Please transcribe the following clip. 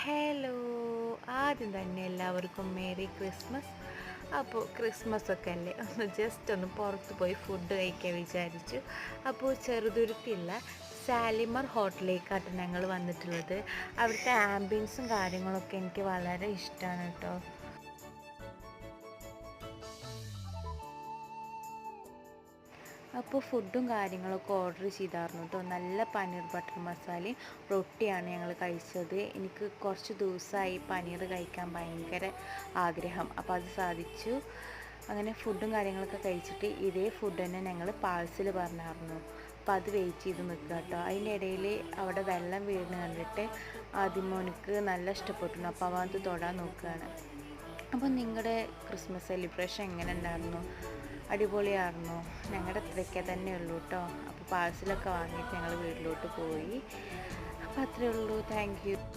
Hello, ആദ്യം തന്നെ എല്ലാവർക്കും മേരി ക്രിസ്മസ്. അപ്പോൾ ക്രിസ്മസ് ഒക്കെ അല്ലേ, ജസ്റ്റ് ഒന്ന് പുറത്ത് പോയി ഫുഡ് കഴിക്കാൻ വിചാരിച്ചു. അപ്പോൾ ചെറുതുരുത്തിയുള്ള സാലിമർ ഹോട്ടലിലേക്കാട്ട് ഞങ്ങൾ വന്നിട്ടുള്ളത്. അവിടുത്തെ ആംബിയൻസും കാര്യങ്ങളൊക്കെ എനിക്ക് വളരെ ഇഷ്ടമാണ് കേട്ടോ. അപ്പോൾ ഫുഡും കാര്യങ്ങളൊക്കെ ഓർഡർ ചെയ്തായിരുന്നു കേട്ടോ. നല്ല പനീർ ബട്ടർ മസാലയും റൊട്ടിയാണ് ഞങ്ങൾ കഴിച്ചത്. എനിക്ക് കുറച്ച് ദിവസമായി പനീർ കഴിക്കാൻ ഭയങ്കര ആഗ്രഹം, അപ്പോൾ അത് സാധിച്ചു. അങ്ങനെ ഫുഡും കാര്യങ്ങളൊക്കെ കഴിച്ചിട്ട് ഇതേ ഫുഡ് തന്നെ ഞങ്ങൾ പാഴ്സൽ പറഞ്ഞായിരുന്നു. അപ്പോൾ അത് വെയിറ്റ് ചെയ്ത് നിൽക്കുക കേട്ടോ. അതിൻ്റെ ഇടയിൽ അവിടെ വെള്ളം വീഴുന്ന കണ്ടിട്ട് ആദ്യമോനിക്ക് നല്ല ഇഷ്ടപ്പെട്ടിരുന്നു, അപ്പോൾ അവൻ അത് തൊടാൻ നോക്കുകയാണ്. അപ്പോൾ നിങ്ങളുടെ ക്രിസ്മസ് സെലിബ്രേഷൻ എങ്ങനെ ഉണ്ടായിരുന്നു? അടിപൊളിയായിരുന്നു. ഞങ്ങളുടെ അത്രയൊക്കെ തന്നെ ഉള്ളൂ കേട്ടോ. അപ്പോൾ പാഴ്സലൊക്കെ വാങ്ങിയിട്ട് ഞങ്ങൾ വീട്ടിലോട്ട് പോയി. അപ്പോൾ അത്രയേ ഉള്ളൂ. Thank you.